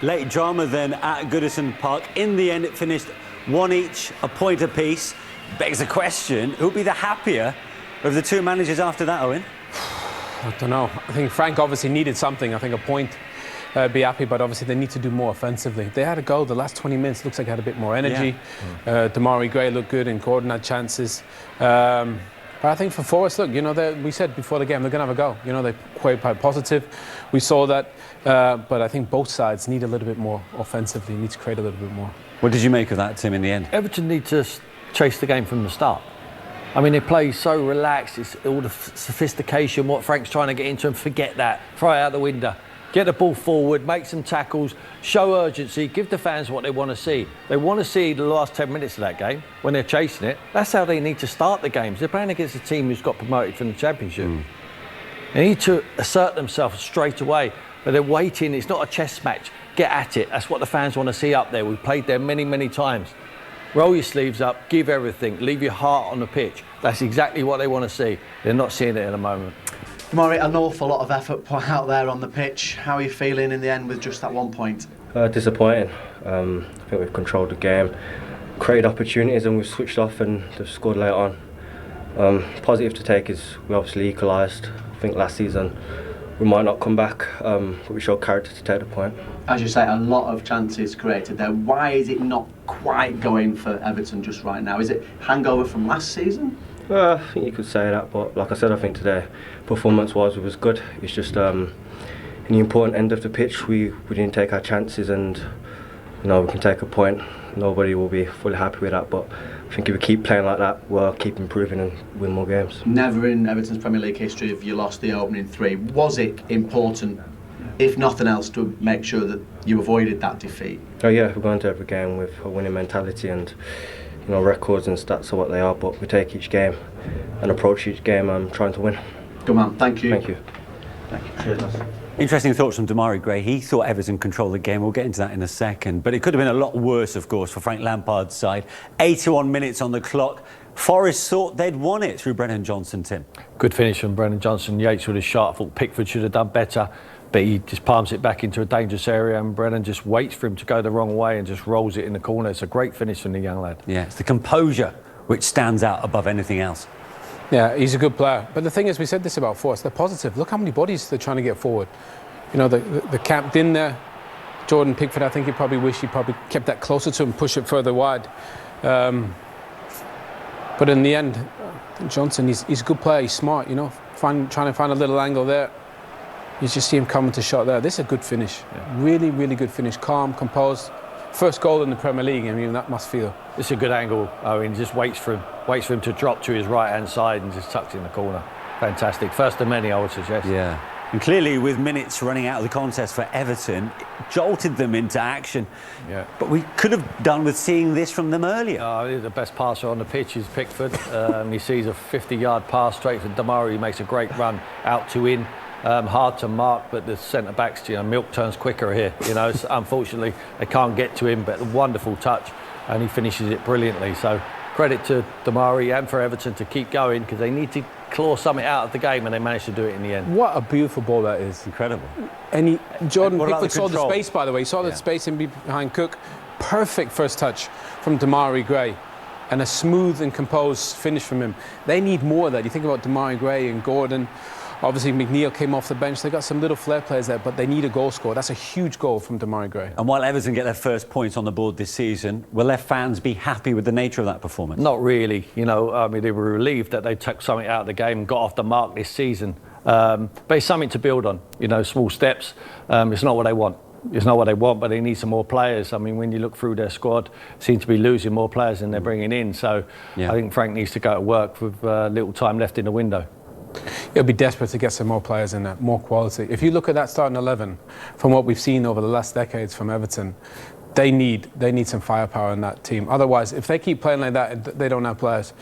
Late drama then at Goodison Park. In the end, it finished 1 each, a point apiece. Begs the question, who'll be the happier of the two managers after that, Owen? I don't know. I think Frank obviously needed something. I think a point, be happy, but obviously they need to do more offensively. They had a goal. The last 20 minutes looks like they had a bit more energy. Yeah. Damari Gray looked good and Gordon had chances. But I think for Forest, look, you know, we said before the game they're going to have a go. You know, they're quite positive. We saw that. But I think both sides need a little bit more offensively, need to create a little bit more. What did you make of that, Tim, in the end? Everton need to chase the game from the start. I mean, they play so relaxed. It's all the sophistication, what Frank's trying to get into, and forget that. Throw it out the window. Get the ball forward, make some tackles, show urgency, give the fans what they want to see. They want to see the last 10 minutes of that game when they're chasing it. That's how they need to start the games. They're playing against a team who's got promoted from the Championship. They need to assert themselves straight away, but they're waiting. It's not a chess match. Get at it. That's what the fans want to see up there. We've played there many, many times. Roll your sleeves up, give everything, leave your heart on the pitch. That's exactly what they want to see. They're not seeing it at the moment. Damari, an awful lot of effort put out there on the pitch. How are you feeling in the end with just that 1 point? Disappointing. I think we've controlled the game, created opportunities, and we've switched off and they've scored later on. Positive to take is we obviously equalised. I think last season we might not come back, but we showed character to take the point. As you say, a lot of chances created there. Why is it not quite going for Everton just right now? Is it hangover from last season? I think you could say that, but like I said, I think today, performance-wise, it was good. It's just in the important end of the pitch, we didn't take our chances, and you know, we can take a point. Nobody will be fully happy with that, but I think if we keep playing like that, we'll keep improving and win more games. Never in Everton's Premier League history have you lost the opening three. Was it important, if nothing else, to make sure that you avoided that defeat? Oh yeah, we're going to every game with a winning mentality, and you know, records and stats are what they are, but we take each game and approach each game trying to win. Good man, thank you. Thank you. Thank you. Cheers. Interesting thoughts from Damari Gray. He thought Everton controlled the game. We'll get into that in a second. But it could have been a lot worse, of course, for Frank Lampard's side. 81 minutes on the clock. Forest thought they'd won it through Brennan Johnson, Tim. Good finish from Brennan Johnson. Yates with a shot. I thought Pickford should have done better, but he just palms it back into a dangerous area, and Brennan just waits for him to go the wrong way and just rolls it in the corner. It's a great finish from the young lad. Yeah, it's the composure which stands out above anything else. Yeah, he's a good player. But the thing is, we said this about Forest, they're positive. Look how many bodies they're trying to get forward. You know, the captain in there, Jordan Pickford, I think he probably wished he probably kept that closer to him, push it further wide. But in the end, Johnson, he's a good player, he's smart, you know, trying to find a little angle there. You just see him coming to shot there. This is a good finish. Yeah. Really, really good finish. Calm, composed. First goal in the Premier League, I mean, that must feel. It's a good angle. I mean, just waits for him to drop to his right-hand side and just tucks in the corner. Fantastic. First of many, I would suggest. Yeah. And clearly, with minutes running out of the contest for Everton, it jolted them into action. Yeah. But we could have done with seeing this from them earlier. The best passer on the pitch is Pickford. He sees a 50-yard pass straight to Damari. He makes a great run out to in. Hard to mark, but the centre-backs, you know, milk turns quicker here. You know, unfortunately, they can't get to him, but a wonderful touch, and he finishes it brilliantly. So credit to Damari and for Everton to keep going, because they need to claw something out of the game, and they managed to do it in the end. What a beautiful ball that is. Incredible. And Jordan Pickford saw the space, by the way. He saw the space in behind Cook. Perfect first touch from Damari Gray. And a smooth and composed finish from him. They need more of that. You think about Damari Gray and Gordon. Obviously, McNeil came off the bench. They got some little flair players there, but they need a goal scorer. That's a huge goal from Damari Gray. And while Everton get their first points on the board this season, will their fans be happy with the nature of that performance? Not really. You know, I mean, they were relieved that they took something out of the game and got off the mark this season. But it's something to build on. You know, small steps. It's not what they want. It's not what they want, but they need some more players. I mean, when you look through their squad, seem to be losing more players than they're bringing in. So I think Frank needs to go to work with little time left in the window. He'll be desperate to get some more players in there, more quality. If you look at that starting 11, from what we've seen over the last decades from Everton, they need some firepower in that team. Otherwise, if they keep playing like that, they don't have players,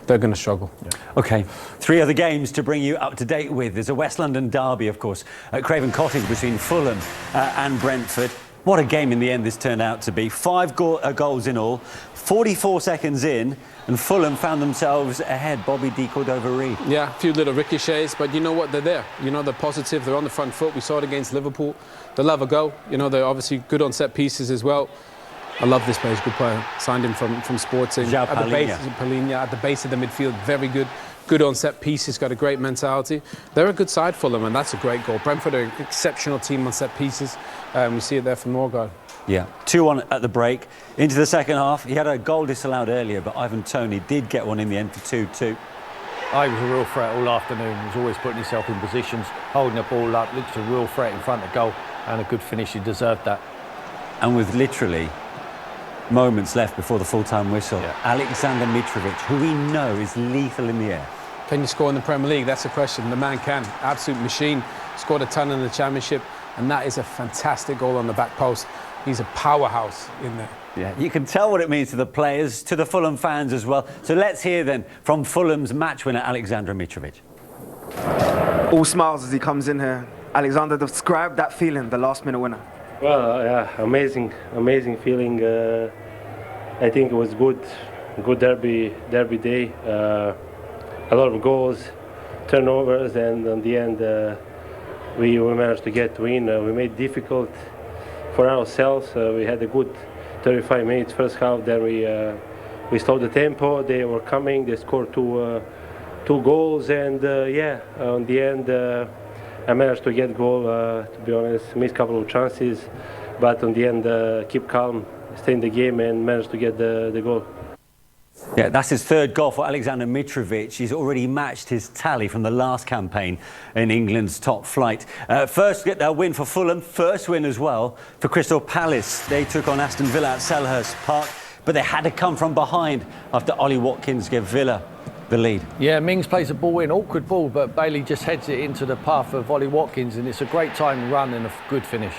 they're going to struggle. Yeah. OK, 3 other games to bring you up to date with. There's a West London derby, of course, at Craven Cottage between Fulham and Brentford. What a game in the end this turned out to be. 5 goals in all, 44 seconds in, and Fulham found themselves ahead. Bobby D. Cordova-Reid. Yeah, a few little ricochets, but you know what? They're there. You know, they're positive. They're on the front foot. We saw it against Liverpool. They love a go. You know, they're obviously good on set pieces as well. I love this player. He's a good player. Signed him from Sporting. João At the base, Palhinha. Palhinha, at the base of the midfield, very good. Good on set pieces, got a great mentality. They're a good side for them, and that's a great goal. Brentford are an exceptional team on set pieces. We see it there from Norgard. Yeah, 2-1 at the break. Into the second half, he had a goal disallowed earlier, but Ivan Toney did get one in the end for 2-2. Oh, he was a real threat all afternoon. He was always putting himself in positions, holding the ball up, looked a real threat in front of goal, and a good finish. He deserved that. And with literally moments left before the full-time whistle, Alexander Mitrovic, who we know is lethal in the air. Can you score in the Premier League? That's the question. The man can. Absolute machine. Scored a ton in the Championship, and that is a fantastic goal on the back post. He's a powerhouse in there. Yeah, you can tell what it means to the players, to the Fulham fans as well. So let's hear then from Fulham's match winner, Alexander Mitrovic. All smiles as he comes in here. Alexander, describe that feeling, the last-minute winner. Well, yeah, amazing feeling. I think it was good derby day. A lot of goals, turnovers, and in the end, we managed to get win. We made it difficult for ourselves. We had a good 35 minutes first half. Then we slowed the tempo. They were coming. They scored two goals, and on the end, I managed to get goal. To be honest, missed a couple of chances, but on the end, keep calm, stay in the game, and managed to get the goal. Yeah, that's his third goal for Alexander Mitrovic. He's already matched his tally from the last campaign in England's top flight. First win for Fulham, first win as well for Crystal Palace. They took on Aston Villa at Selhurst Park, but they had to come from behind after Ollie Watkins gave Villa the lead. Yeah, Mings plays a ball in, awkward ball, but Bailey just heads it into the path of Ollie Watkins, and it's a great time run and a good finish.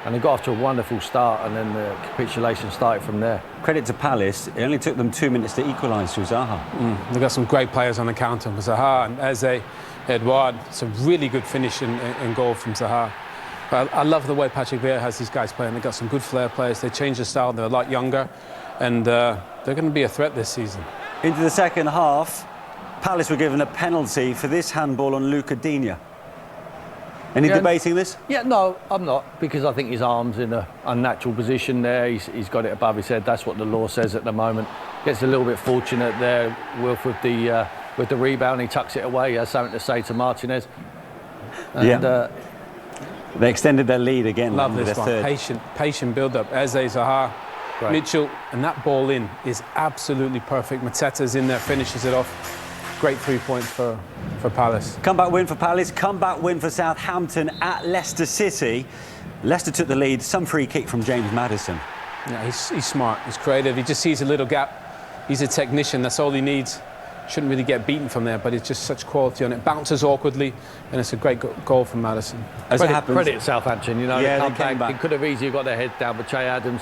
And they got off to a wonderful start, and then the capitulation started from there. Credit to Palace, it only took them 2 minutes to equalise through Zaha. They've got some great players on the counter. Zaha and Eze, Edouard. It's a really good finish in goal from Zaha. But I love the way Patrick Vieira has these guys playing. They've got some good flair players. They changed the style. They're a lot younger, and they're going to be a threat this season. Into the second half, Palace were given a penalty for this handball on Luca Digne. Any debating this? Yeah, no, I'm not, because I think his arm's in an unnatural position there. He's got it above his head. That's what the law says at the moment. Gets a little bit fortunate there, Wilf, with the rebound. He tucks it away. He has something to say to Martinez. And, they extended their lead again. Love this one. Third. Patient build-up. Eze, Zaha, Mitchell, and that ball in is absolutely perfect. Mateta's in there, finishes it off. Great 3 points for Palace. Comeback win for Palace, comeback win for Southampton at Leicester City. Leicester took the lead, some free kick from James Maddison. Yeah, he's smart, he's creative, he just sees a little gap. He's a technician, that's all he needs. Shouldn't really get beaten from there, but it's just such quality on it. Bounces awkwardly, and it's a great goal from Maddison. Credit Southampton, you know. Yeah, they came back. He could have easily got their head down, but Che Adams,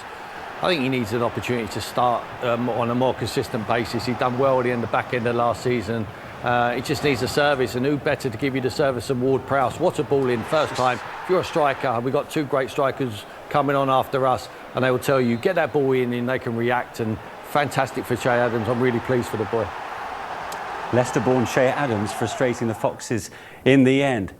I think he needs an opportunity to start on a more consistent basis. He'd done well in the back end of last season. He just needs a service, and who better to give you the service than Ward Prowse? What a ball in first time. If you're a striker, we've got 2 great strikers coming on after us, and they will tell you, get that ball in and they can react, and fantastic for Che Adams. I'm really pleased for the boy. Leicester-born Che Adams frustrating the Foxes in the end.